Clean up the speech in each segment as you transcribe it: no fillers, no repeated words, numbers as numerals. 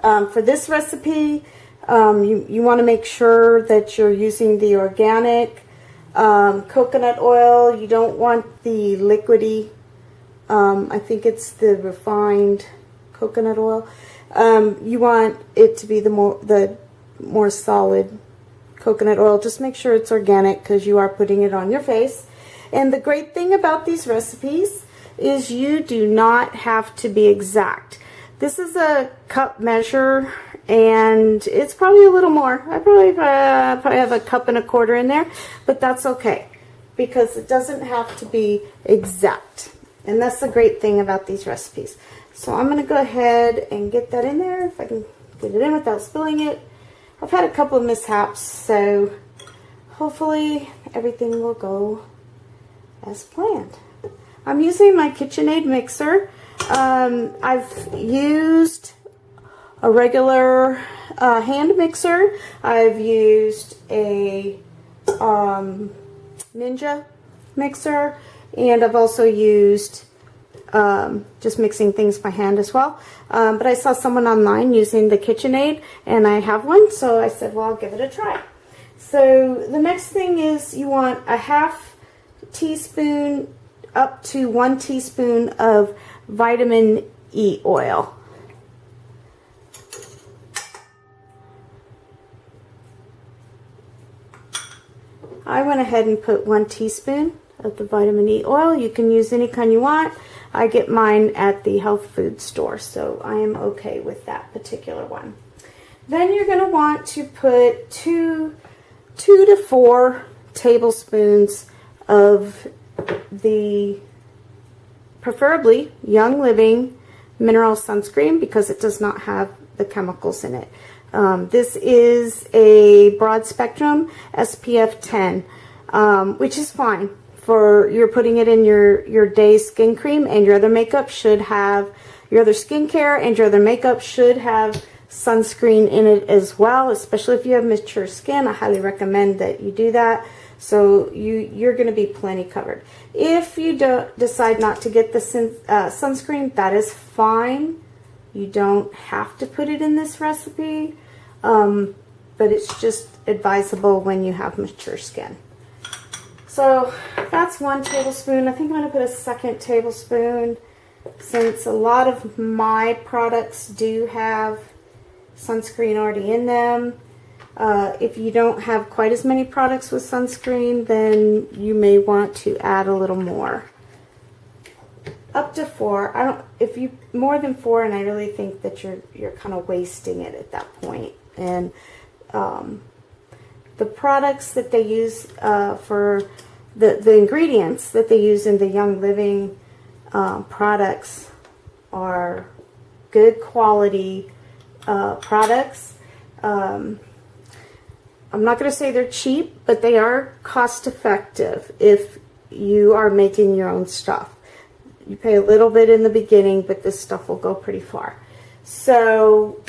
For this recipe, you want to make sure that you're using the organic coconut oil. You don't want the liquidy. I think it's the refined coconut oil. You want it to be the more solid coconut oil. Just make sure it's organic because you are putting it on your face. And the great thing about these recipes is you do not have to be exact. This is a cup measure, and it's probably a little more. I probably have a cup and a quarter in there, but that's okay because it doesn't have to be exact. And that's the great thing about these recipes. So I'm going to go ahead and get that in there if I can get it in without spilling it. I've had a couple of mishaps, so hopefully everything will go as planned. I'm using my KitchenAid mixer. I've used a regular hand mixer. I've used a Ninja mixer, and I've also used just mixing things by hand as well. But I saw someone online using the KitchenAid, and I have one, so I said, well, I'll give it a try. So the next thing is you want a half teaspoon up to 1 teaspoon of vitamin E oil. I went ahead and put 1 teaspoon of the vitamin E oil. You can use any kind you want. I get mine at the health food store, so I am okay with that particular one. Then you're going to want to put 2 to 4 tablespoons of the preferably Young Living mineral sunscreen because it does not have the chemicals in it. This is a broad spectrum SPF 10, which is fine for you're putting it in your day skin cream, and your other makeup should have, your other skincare and your other makeup should have sunscreen in it as well, especially if you have mature skin. I highly recommend that you do that. So you're going to be plenty covered. If you decide not to get the sunscreen, that is fine. You don't have to put it in this recipe, but it's just advisable when you have mature skin. So that's 1 tablespoon. I think I'm going to put a 2nd tablespoon since a lot of my products do have sunscreen already in them. If you don't have quite as many products with sunscreen, then you may want to add a little more. Up to 4. If you more than 4, and I really think that you're kind of wasting it at that point. And the products that they use for the ingredients that they use in the Young Living products are good quality products. I'm not going to say they're cheap, but they are cost effective if you are making your own stuff. You pay a little bit in the beginning, but this stuff will go pretty far. So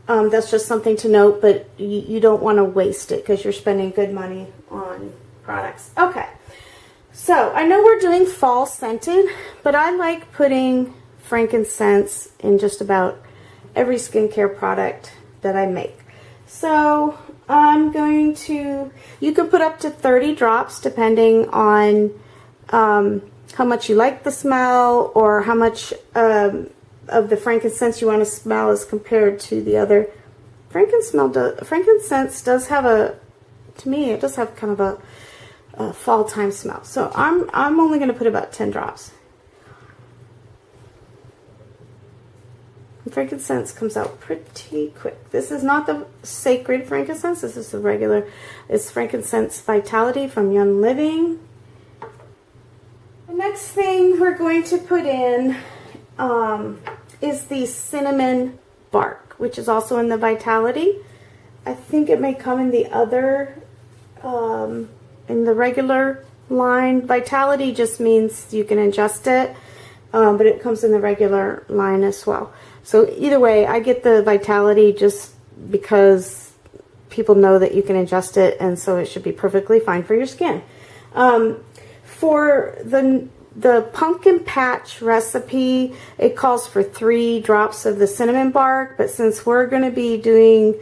that's just something to note, but you don't want to waste it because you're spending good money on products. Okay, so I know we're doing fall scented, but I like putting frankincense in just about every skincare product that I make. So I'm going to, you can put up to 30 drops depending on how much you like the smell or how much of the frankincense you want to smell as compared to the other. Frankincense does have to me, it does have kind of a fall time smell. So I'm only going to put about 10 drops. Frankincense comes out pretty quick. This is not the sacred frankincense. This is the regular. It's Frankincense Vitality from Young Living. The next thing we're going to put in is the cinnamon bark, which is also in the Vitality. I think it may come in the other, in the regular line. Vitality just means you can ingest it, but it comes in the regular line as well. So either way, I get the Vitality just because people know that you can ingest it, and so it should be perfectly fine for your skin. For the the pumpkin patch recipe, it calls for 3 drops of the cinnamon bark, but since we're going to be doing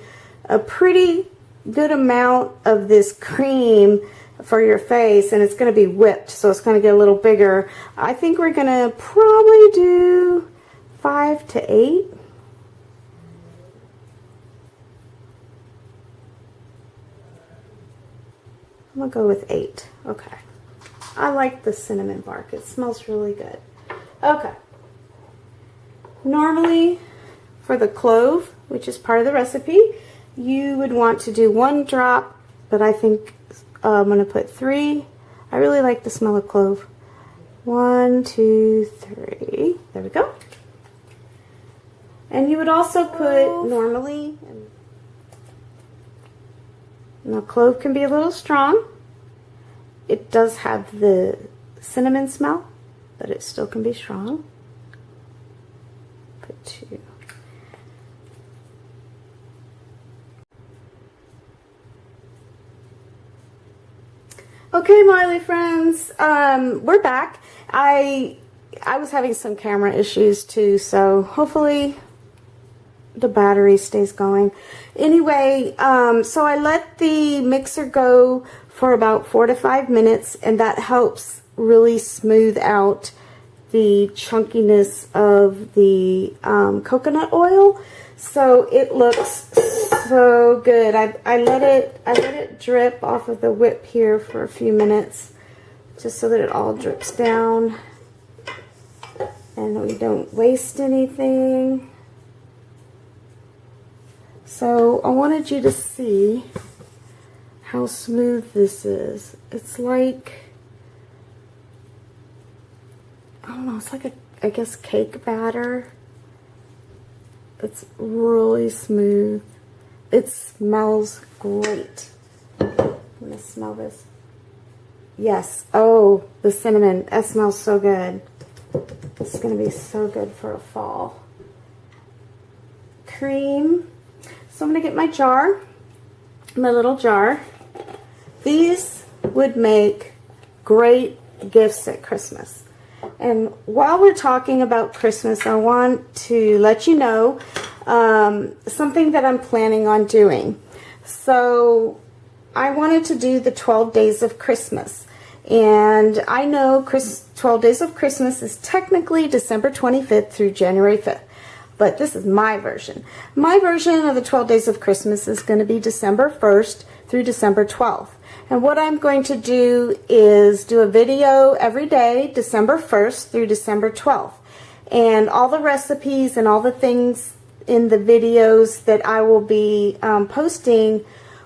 a pretty good amount of this cream for your face, and it's going to be whipped, so it's going to get a little bigger, I think we're going to probably do 5 to 8. I'm going to go with 8. Okay. I like the cinnamon bark. It smells really good. Okay. Normally, for the clove, which is part of the recipe, you would want to do 1 drop, but I think I'm going to put 3. I really like the smell of clove. 1, 2, 3. There we go. And you would also put, normally, now clove can be a little strong. It does have the cinnamon smell, but it still can be strong. Put 2. Okay, Miley friends, we're back. I was having some camera issues too, so hopefully the battery stays going. Anyway, so I let the mixer go for about 4 to 5 minutes, and that helps really smooth out the chunkiness of the coconut oil. So it looks so good. I let it drip off of the whip here for a few minutes, just so that it all drips down and we don't waste anything. So I wanted you to see how smooth this is. It's like, I don't know, it's like I guess cake batter. It's really smooth. It smells great. I'm gonna smell this. Yes, oh, the cinnamon, that smells so good. This is gonna be so good for a fall. Cream. So I'm gonna get my jar, my little jar. These would make great gifts at Christmas. And while we're talking about Christmas, I want to let you know something that I'm planning on doing. So I wanted to do the 12 days of Christmas. And I know 12 days of Christmas is technically December 25th through January 5th. But this is my version. My version of the 12 days of Christmas is going to be December 1st through December 12th. And what I'm going to do is do a video every day, December 1st through December 12th. And all the recipes and all the things in the videos that I will be posting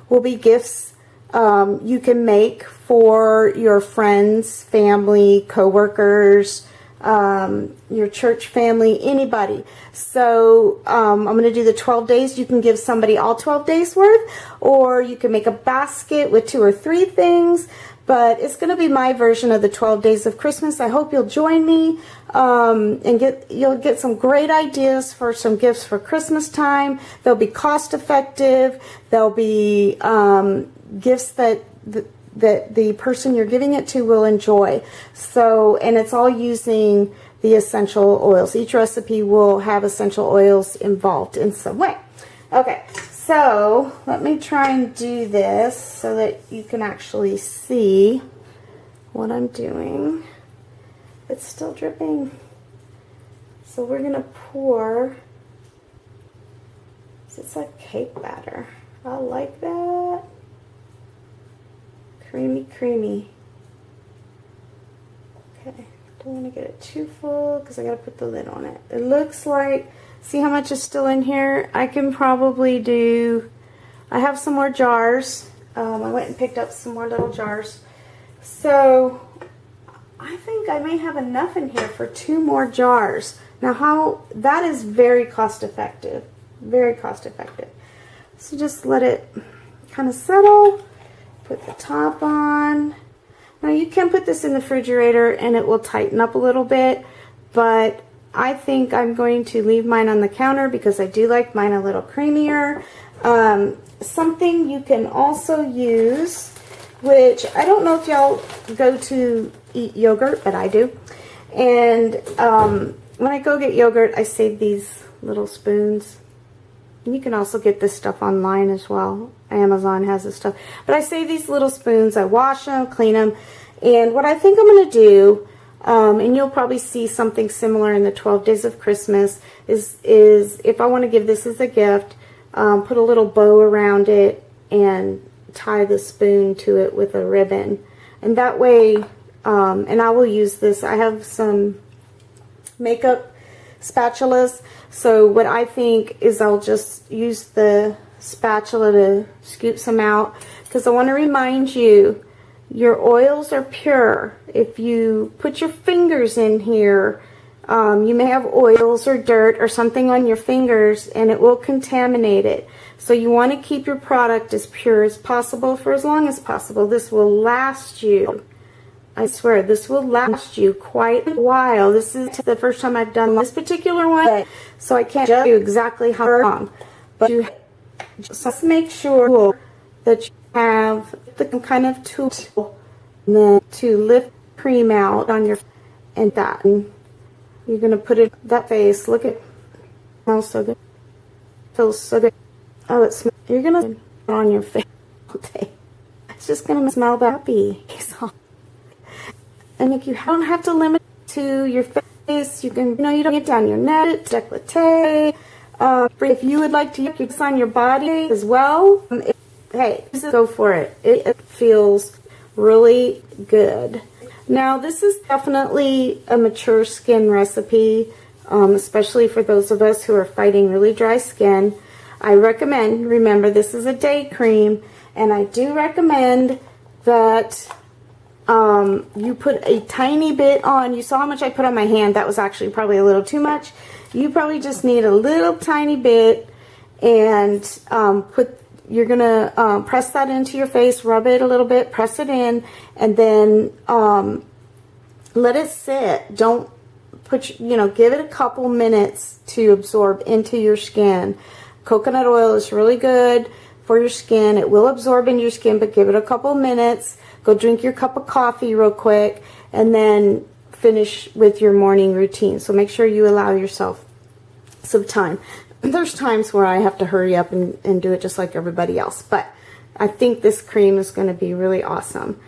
will be gifts you can make for your friends, family, coworkers, your church family, anybody. So I'm going to do the 12 days. You can give somebody all 12 days worth, or you can make a basket with 2 or 3 things, but it's going to be my version of the 12 days of Christmas. I hope you'll join me and you'll get some great ideas for some gifts for Christmas time. They'll be cost effective. They'll be gifts that the person you're giving it to will enjoy. So, and it's all using the essential oils. Each recipe will have essential oils involved in some way. Okay, so let me try and do this so that you can actually see what I'm doing. It's still dripping. So we're gonna pour. So it's like cake batter. I like that. Creamy, creamy. Okay, don't want to get it too full because I got to put the lid on it. It looks like, see how much is still in here? I can probably do, I have some more jars. I went and picked up some more little jars. So I think I may have enough in here for 2 more jars. Now that is very cost effective. Very cost effective. So just let it kind of settle. Put the top on. Now you can put this in the refrigerator and it will tighten up a little bit, but I think I'm going to leave mine on the counter because I do like mine a little creamier. Something you can also use, which I don't know if y'all go to eat yogurt, but I do, And when I go get yogurt, I save these little spoons. And you can also get this stuff online as well. Amazon has this stuff. But I save these little spoons. I wash them, clean them. And what I think I'm going to do, and you'll probably see something similar in the 12 Days of Christmas, is if I want to give this as a gift, put a little bow around it and tie the spoon to it with a ribbon. And that way, and I will use this, I have some makeup spatulas, so what I think is I'll just use the spatula to scoop some out, because I want to remind you, your oils are pure. If you put your fingers in here, you may have oils or dirt or something on your fingers, and it will contaminate it. So you want to keep your product as pure as possible for as long as possible. This will last you. I swear, this will last you quite a while. This is the first time I've done this particular one, so I can't tell you exactly how long. But you just make sure that you have the kind of tool to lift cream out on your and that. And you're going to put it that face. Look at it. Smells so good. Feels so good. Oh, it smells. You're going to put it on your face all day. It's just going to smell happy. And if you don't have to limit it to your face, you can, you don't get down your neck, décolleté. If you would like to use this on your body as well, hey, just go for it. It feels really good. Now, this is definitely a mature skin recipe, especially for those of us who are fighting really dry skin. I recommend, remember, this is a day cream, and I do recommend that you put a tiny bit on. You saw how much I put on my hand. That was actually probably a little too much. You probably just need a little tiny bit, and you're going to press that into your face, rub it a little bit, press it in, and then let it sit. Don't put, give it a couple minutes to absorb into your skin. Coconut oil is really good for your skin. It will absorb into your skin, but give it a couple minutes. Go drink your cup of coffee real quick, and then finish with your morning routine. So make sure you allow yourself some time. There's times where I have to hurry up and do it just like everybody else, but I think this cream is going to be really awesome.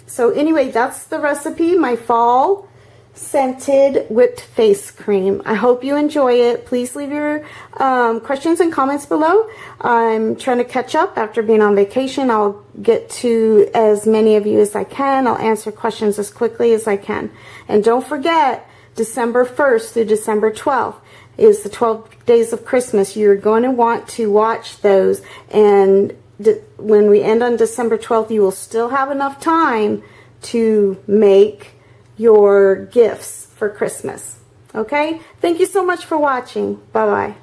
So anyway, that's the recipe, my fall scented whipped face cream. I hope you enjoy it. Please leave your questions and comments below. I'm trying to catch up after being on vacation. I'll get to as many of you as I can. I'll answer questions as quickly as I can. And don't forget, December 1st through December 12th is the 12 Days of Christmas. You're going to want to watch those, and when we end on December 12th, you will still have enough time to make your gifts for Christmas. Okay? Thank you so much for watching. Bye-bye.